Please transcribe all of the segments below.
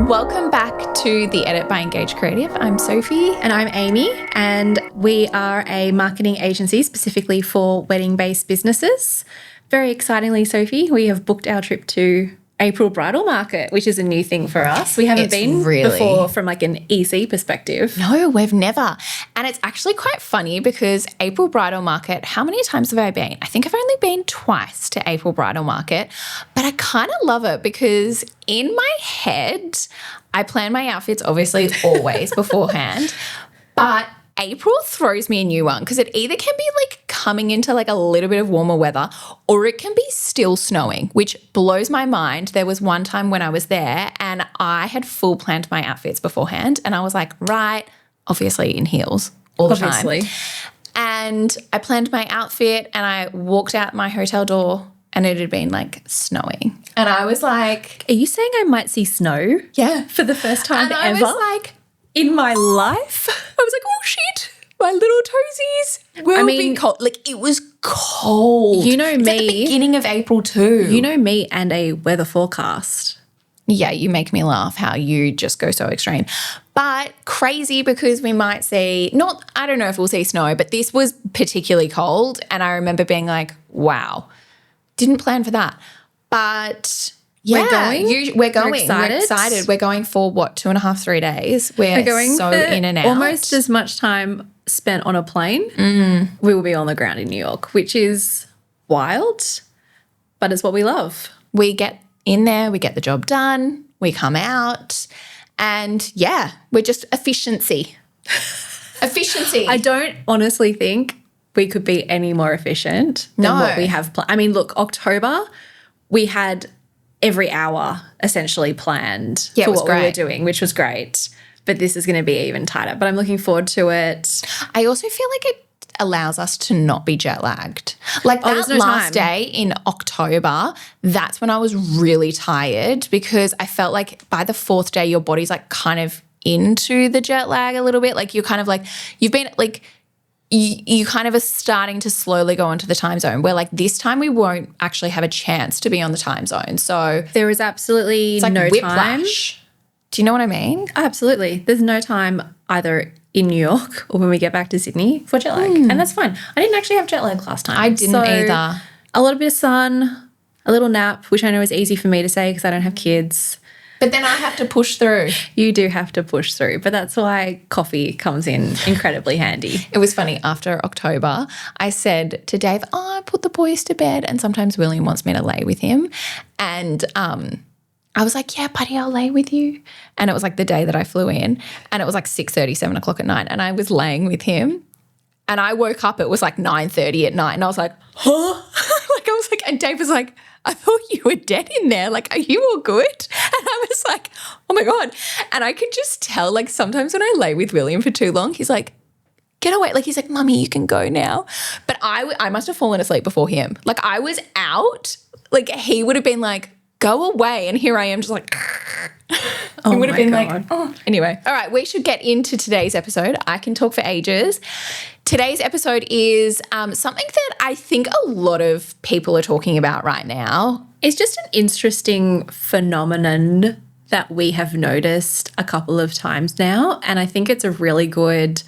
Welcome back to The Edit by Engage Creative. I'm Sophie. And I'm Amy, and we are a marketing agency specifically for wedding-based businesses. Very excitingly, Sophie, we have booked our trip to April Bridal Market, which is a new thing for us. We haven't been before from like an EC perspective. No, we've never. And it's actually quite funny because April Bridal Market, how many times have I been? I think I've only been twice to April Bridal Market, but I kind of love it because in my head, I plan my outfits obviously always beforehand, but April throws me a new one because it either can be like coming into like a little bit of warmer weather or it can be still snowing, which blows my mind. There was one time when I was there and I had full planned my outfits beforehand and I was like, right, obviously in heels all the time. And I planned my outfit and I walked out my hotel door and it had been like snowing. And I was like, are you saying I might see snow? Yeah. For the first time ever? I was like, in my life? I was like, oh shit, my little toesies will be cold. Like it was cold. You know it's me. At the beginning of April too. You know me and a weather forecast. Yeah, you make me laugh how you just go so extreme. But crazy because we might see, I don't know if we'll see snow, but this was particularly cold. And I remember being like, wow, didn't plan for that. But yeah, we're going. We're excited. We're going for what, 2.5, 3 days. We're going so in and out. Almost as much time spent on a plane. We will be on the ground in New York, which is wild, but it's what we love. We get in there, we get the job done, we come out, and yeah, we're just efficiency. Efficiency. I don't honestly think we could be any more efficient than what we have planned. I mean, look, October, we had every hour essentially planned for what we were doing, which was great. But this is going to be even tighter. But I'm looking forward to it. I also feel like it allows us to not be jet lagged. Like that last day in October, that's when I was really tired because I felt like by the 4th day, your body's like kind of into the jet lag a little bit. Like you're kind of like, you've been like, you kind of are starting to slowly go into the time zone where like this time we won't actually have a chance to be on the time zone. So there is absolutely no whiplash. Time. Do you know what I mean? Absolutely. There's no time either in New York or when we get back to Sydney for jet lag. And that's fine. I didn't actually have jet lag last time. I didn't either. A little bit of sun, a little nap, which I know is easy for me to say because I don't have kids. But then I have to push through. You do have to push through, but that's why coffee comes in incredibly handy. It was funny. After October, I said to Dave, I put the boys to bed, and sometimes William wants me to lay with him. And I was like, yeah, buddy, I'll lay with you. And it was like the day that I flew in, and it was like 6:30, 7 o'clock at night, and I was laying with him. And I woke up, it was like 9:30 at night, and I was like, huh? And Dave was like, I thought you were dead in there. Like, are you all good? And I was like, oh my God. And I could just tell, like, sometimes when I lay with William for too long, he's like, get away. Like, he's like, Mummy, you can go now. But I must have fallen asleep before him. Like, I was out. Like, he would have been like, go away. And here I am just like, he would have been like, oh. Anyway. All right, we should get into today's episode. I can talk for ages. Today's episode is something that I think a lot of people are talking about right now. It's just an interesting phenomenon that we have noticed a couple of times now, and I think it's a really good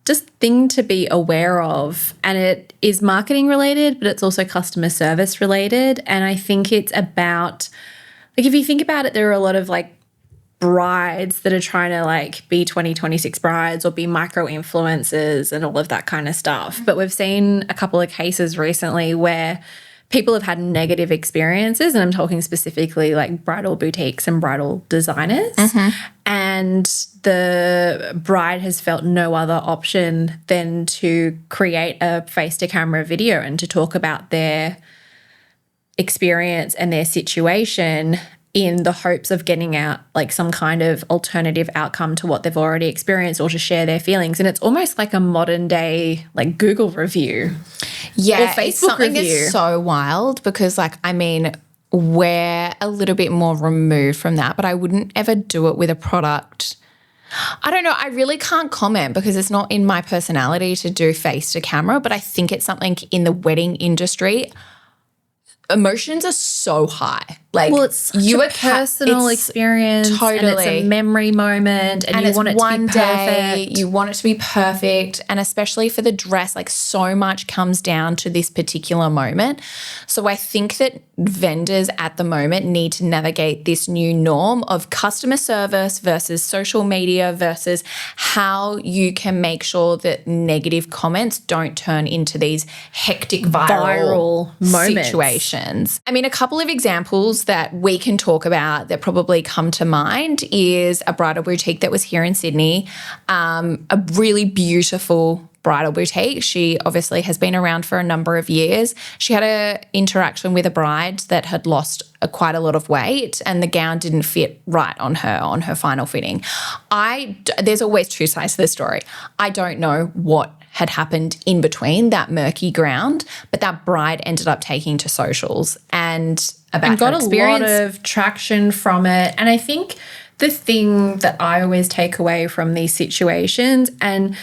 just thing to be aware of. And it is marketing related, but it's also customer service related. And I think it's about, like, if you think about it, there are a lot of like brides that are trying to like be 2026 brides or be micro influencers and all of that kind of stuff. But we've seen a couple of cases recently where people have had negative experiences, and I'm talking specifically like bridal boutiques and bridal designers. And the bride has felt no other option than to create a face-to-camera video and to talk about their experience and their situation in the hopes of getting out like some kind of alternative outcome to what they've already experienced or to share their feelings. And it's almost like a modern day like Google review. Yeah, or Facebook it's something review. That's so wild because like, I mean, we're a little bit more removed from that, but I wouldn't ever do it with a product. I don't know. I really can't comment because it's not in my personality to do face to camera, but I think it's something in the wedding industry emotions are so high. Like, well, it's such a personal experience. Totally. And it's a memory moment and you want it to be perfect. You want it to be perfect. And especially for the dress, like so much comes down to this particular moment. So I think that vendors at the moment need to navigate this new norm of customer service versus social media versus how you can make sure that negative comments don't turn into these hectic viral moments. Situations. I mean, a couple of examples that we can talk about that probably come to mind is a bridal boutique that was here in Sydney, a really beautiful bridal boutique. She obviously has been around for a number of years. She had an interaction with a bride that had lost quite a lot of weight and the gown didn't fit right on her final fitting. There's always two sides to the story. I don't know what had happened in between that murky ground, but that bride ended up taking to socials and got a lot of traction from it. And I think the thing that I always take away from these situations, and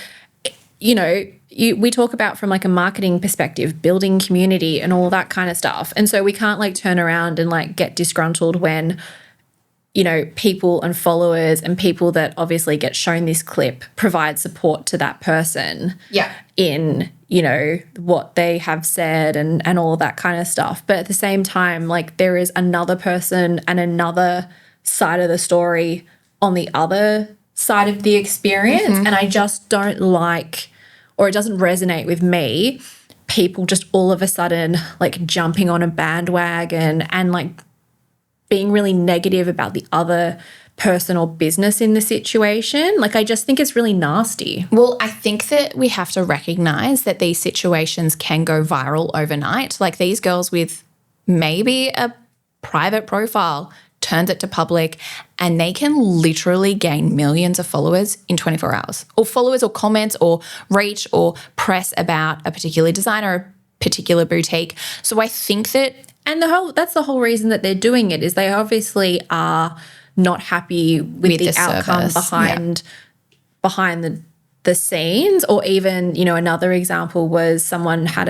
we talk about from like a marketing perspective, building community and all that kind of stuff. And so we can't like turn around and like get disgruntled when people and followers and people that obviously get shown this clip provide support to that person in, what they have said and all that kind of stuff. But at the same time, like there is another person and another side of the story on the other side of the experience. Mm-hmm. And I just don't like, or it doesn't resonate with me, people just all of a sudden like jumping on a bandwagon and like being really negative about the other person or business in the situation. Like, I just think it's really nasty. Well, I think that we have to recognize that these situations can go viral overnight. Like these girls with maybe a private profile turns it to public and they can literally gain millions of followers in 24 hours, or followers or comments or reach or press about a particular designer, a particular boutique. So I think that that's the whole reason that they're doing it, is they obviously are not happy with the outcome behind the scenes. Or even, another example was someone had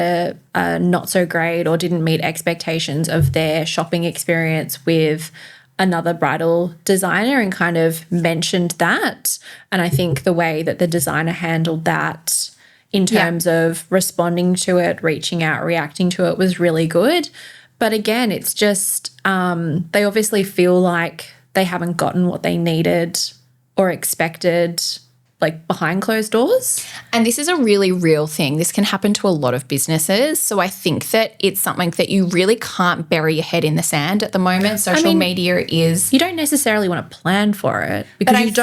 a not so great or didn't meet expectations of their shopping experience with another bridal designer and kind of mentioned that. And I think the way that the designer handled that in terms of responding to it, reaching out, reacting to it was really good. But again, it's just they obviously feel like they haven't gotten what they needed or expected, like behind closed doors. And this is a really real thing. This can happen to a lot of businesses. So I think that it's something that you really can't bury your head in the sand at the moment. Social media is... You don't necessarily want to plan for it because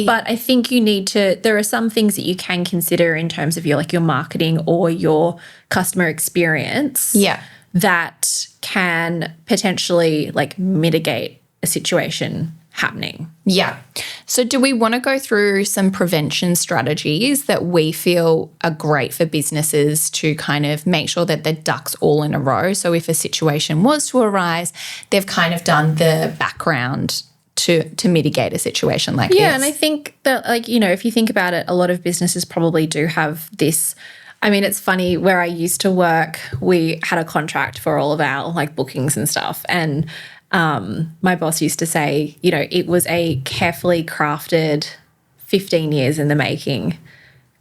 But I think you need to... There are some things that you can consider in terms of your marketing or your customer experience. Yeah. That can potentially like mitigate a situation happening. Yeah. So do we want to go through some prevention strategies that we feel are great for businesses to kind of make sure that the ducks all in a row? So if a situation was to arise, they've kind of done the background to mitigate a situation like this. Yeah, and I think that if you think about it, a lot of businesses probably do have this. I mean, it's funny, where I used to work, we had a contract for all of our like bookings and stuff. And my boss used to say, it was a carefully crafted 15 years in the making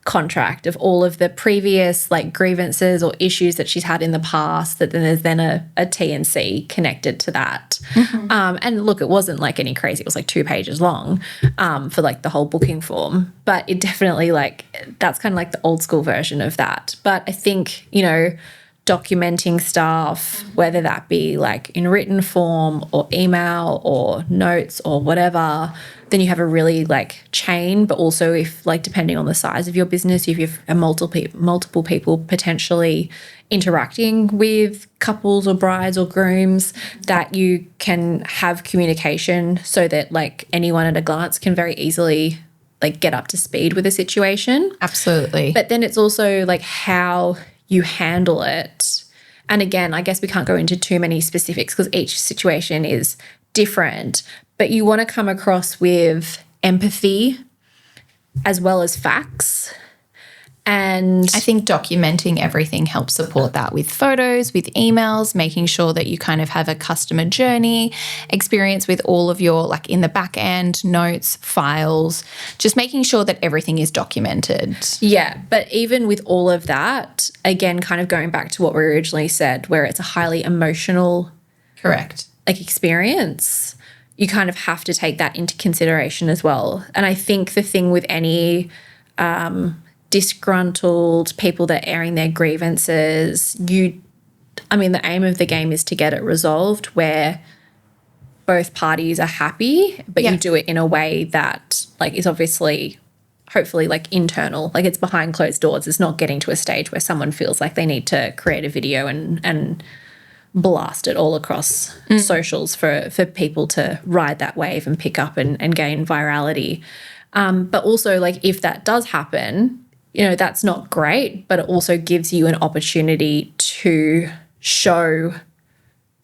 contract of all of the previous like grievances or issues that she's had in the past, that then there's a T&C connected to that. Mm-hmm. And look, it wasn't like any crazy, it was like 2 pages long for like the whole booking form, but it definitely that's kind of like the old school version of that. But I think, documenting stuff, whether that be like in written form or email or notes or whatever, then you have a really like chain. But also, if like depending on the size of your business, if you have multiple people potentially interacting with couples or brides or grooms, that you can have communication so that like anyone at a glance can very easily like get up to speed with a situation. Absolutely. But then it's also like how you handle it. And again, I guess we can't go into too many specifics because each situation is different, but you want to come across with empathy as well as facts. And I think documenting everything helps support that with photos, with emails, making sure that you kind of have a customer journey experience with all of your, like in the back end, notes, files, just making sure that everything is documented. yeah, but even with all of that, again, kind of going back to what we originally said, where it's a highly emotional Correct. like experience, you kind of have to take that into consideration as well. And I think the thing with any disgruntled people that are airing their grievances, the aim of the game is to get it resolved where both parties are happy, but you do it in a way that like is obviously hopefully like internal, like it's behind closed doors. It's not getting to a stage where someone feels like they need to create a video and blast it all across socials for people to ride that wave and pick up and gain virality. But also like if that does happen, you know, that's not great, but it also gives you an opportunity to show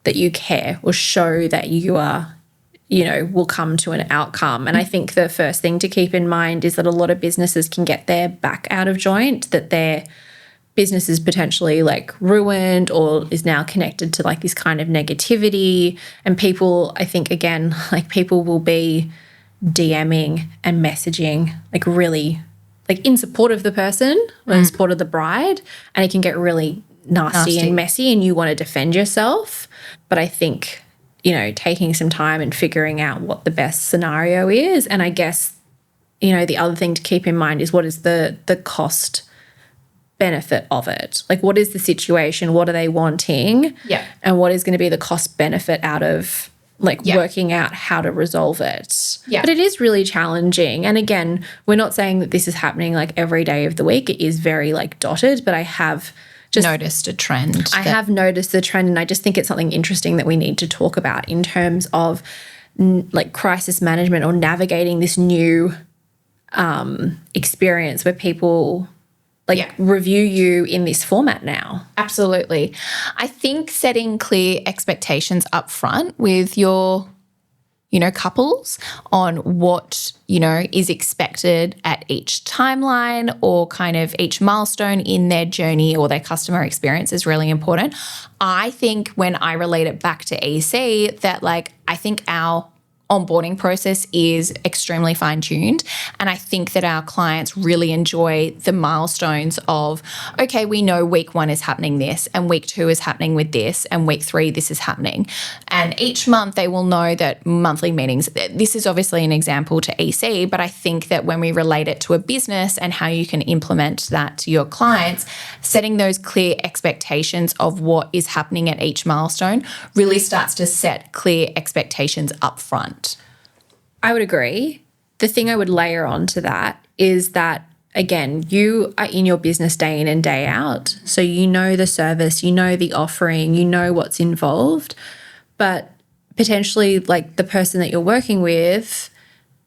that you care or show that you are, you know, will come to an outcome. And I think the first thing to keep in mind is that a lot of businesses can get their back out of joint, that their business is potentially like ruined or is now connected to like this kind of negativity. And people, I think, again, like people will be DMing and messaging like really like in support of the person or in support of the bride, and it can get really nasty and messy and you want to defend yourself. But I think, you know, taking some time and figuring out what the best scenario is. And I guess, you know, the other thing to keep in mind is what is the cost benefit of it? Like what is the situation? What are they wanting? Yeah. And what is going to be the cost benefit out of like working out how to resolve it. Yeah. But it is really challenging. And again, we're not saying that this is happening like every day of the week. It is very like dotted, but I have just noticed a trend. I have noticed the trend, and I just think it's something interesting that we need to talk about in terms of like crisis management or navigating this new experience where people review you in this format now. Absolutely. I think setting clear expectations up front with your, you know, couples on what, you know, is expected at each timeline or kind of each milestone in their journey or their customer experience is really important. I think when I relate it back to EC that like I think our onboarding process is extremely fine-tuned, and I think that our clients really enjoy the milestones of, okay, we know week 1 is happening this, and week 2 is happening with this, and week 3 this is happening. And each month they will know that monthly meetings, this is obviously an example to EC, but I think that when we relate it to a business and how you can implement that to your clients, setting those clear expectations of what is happening at each milestone really starts to set clear expectations up front. I would agree. The thing I would layer on to that is that, again, you are in your business day in and day out. So you know the service, you know the offering, you know what's involved, but potentially like the person that you're working with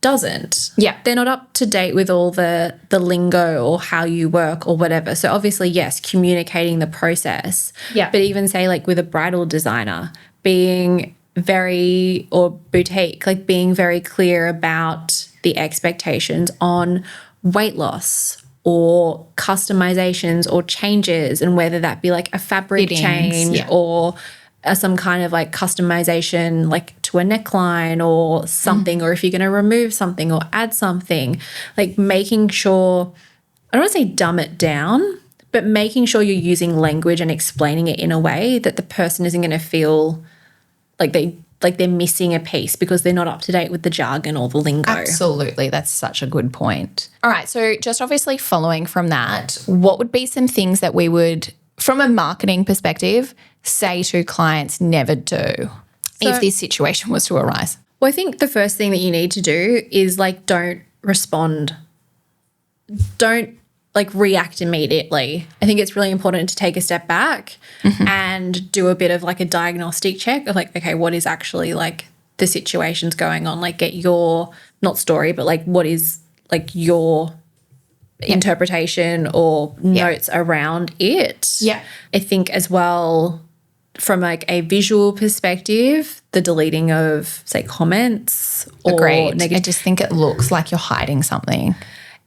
doesn't. Yeah. They're not up to date with all the lingo or how you work or whatever. So obviously, yes, communicating the process. Yeah. But even say like with a bridal designer, being very, or boutique, like being very clear about the expectations on weight loss or customizations or changes, and whether that be like a fabric change or some kind of like customization like to a neckline or something, or if you're going to remove something or add something, like making sure, I don't want to say dumb it down, but making sure you're using language and explaining it in a way that the person isn't going to feel like they're missing a piece because they're not up to date with the jargon or the lingo. Absolutely. That's such a good point. All right. So just obviously following from that, what would be some things that we would, from a marketing perspective, say to clients never do if this situation was to arise? Well, I think the first thing that you need to do is like don't respond. Don't like react immediately. I think it's really important to take a step back and do a bit of like a diagnostic check of like, okay, what is actually like the situation's going on? Like get your, not story, but like what is like your interpretation or notes around it. Yeah. I think as well from like a visual perspective, the deleting of say comments or Agreed. negative. I just think it looks like you're hiding something.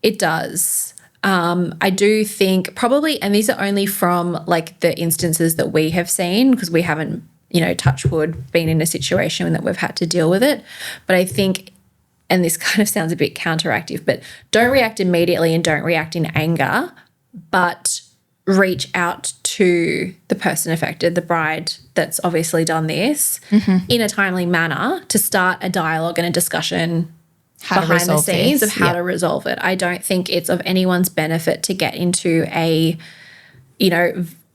It does. I do think probably, and these are only from like the instances that we have seen because we haven't, touch wood, been in a situation that we've had to deal with it. But I think, and this kind of sounds a bit counteractive, but don't react immediately and don't react in anger, but reach out to the person affected, the bride that's obviously done this, in a timely manner to start a dialogue and a discussion behind the scenes of how to resolve it. I don't think it's of anyone's benefit to get into a,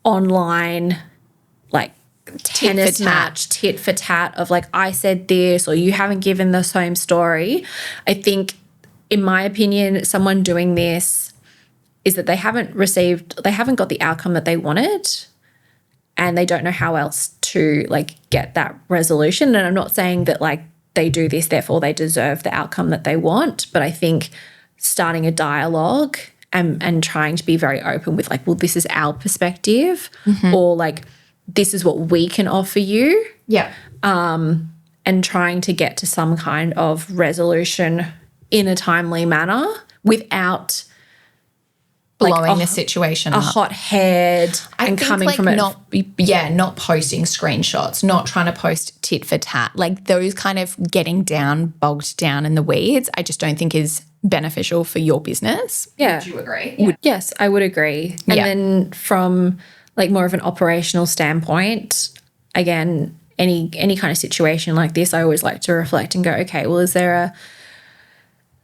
online like tennis match, tit for tat of like, I said this or you haven't given the same story. I think, in my opinion, someone doing this is that they haven't got the outcome that they wanted and they don't know how else to like get that resolution. And I'm not saying that like they do this, therefore they deserve the outcome that they want. But I think starting a dialogue and trying to be very open with like, well, this is our perspective or like, this is what we can offer you. Yeah. And trying to get to some kind of resolution in a timely manner without blowing the situation up. A hot head and coming like from it. Not posting screenshots, not trying to post tit for tat. Like those kind of getting bogged down in the weeds, I just don't think is beneficial for your business. Yeah. Would you agree? Yeah. Yes, I would agree. And then from like more of an operational standpoint, again, any kind of situation like this, I always like to reflect and go, okay, well, is there a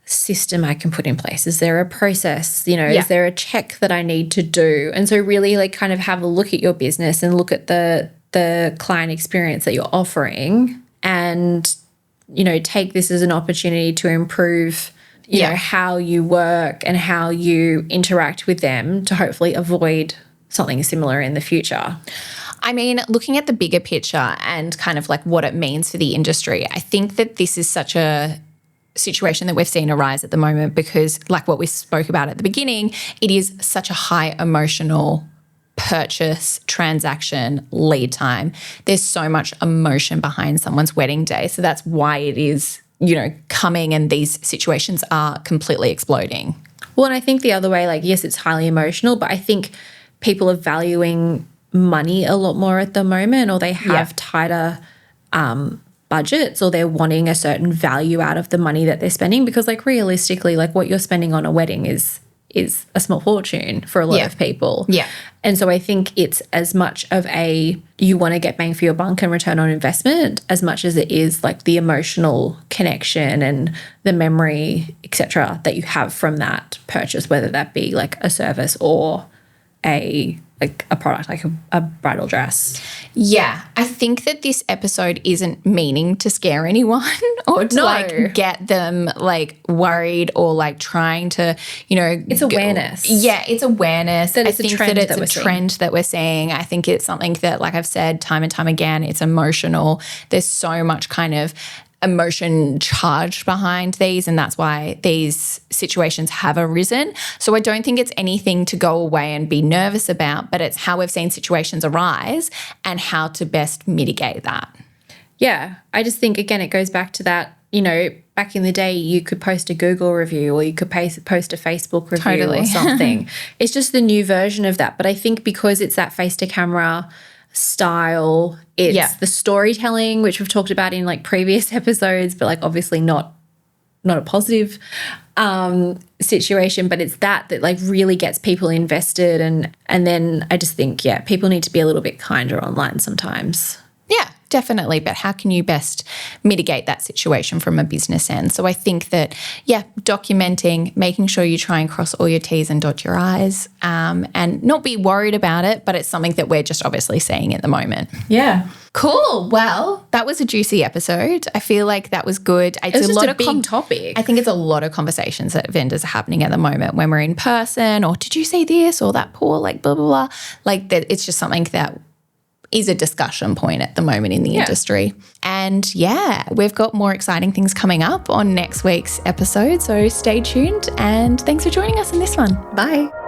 system I can put in place? Is there a process? Is there a check that I need to do? And so really like kind of have a look at your business and look at the client experience that you're offering and, take this as an opportunity to improve, how you work and how you interact with them to hopefully avoid something similar in the future. I mean, looking at the bigger picture and kind of like what it means for the industry, I think that this is such a situation that we've seen arise at the moment because like what we spoke about at the beginning, it is such a high emotional purchase, transaction, lead time. There's so much emotion behind someone's wedding day. So that's why it is, coming and these situations are completely exploding. Well, and I think the other way, like, yes, it's highly emotional, but I think people are valuing money a lot more at the moment or they have tighter budgets or they're wanting a certain value out of the money that they're spending because like realistically like what you're spending on a wedding is a small fortune for a lot of people. Yeah. And so I think it's as much of a you want to get bang for your buck and return on investment as much as it is like the emotional connection and the memory, etc., that you have from that purchase, whether that be like a service or a product like a bridal dress. Yeah. I think that this episode isn't meaning to scare anyone or to like get them like worried or like trying to, It's awareness. It's awareness. That it's a trend that it's a trend that we're seeing. I think it's something that, like I've said time and time again, it's emotional. There's so much kind of emotion charged behind these and that's why these situations have arisen. So I don't think it's anything to go away and be nervous about, but it's how we've seen situations arise and how to best mitigate that. Yeah. I just think, again, it goes back to that, back in the day you could post a Google review or you could post a Facebook review or something. It's just the new version of that. But I think because it's that face-to-camera style, it's the storytelling, which we've talked about in like previous episodes, but like obviously not a positive situation, but it's that like really gets people invested and then I just think, people need to be a little bit kinder online sometimes. Yeah, definitely. But how can you best mitigate that situation from a business end? So I think that, documenting, making sure you try and cross all your T's and dot your I's and not be worried about it, but it's something that we're just obviously seeing at the moment. Yeah. Cool. Well, that was a juicy episode. I feel like that was good. It's just a lot of big topic. I think it's a lot of conversations that vendors are happening at the moment when we're in person or did you see this or that poor like blah, blah, blah. Like that it's just something that is a discussion point at the moment in the industry. And we've got more exciting things coming up on next week's episode. So stay tuned and thanks for joining us in this one. Bye.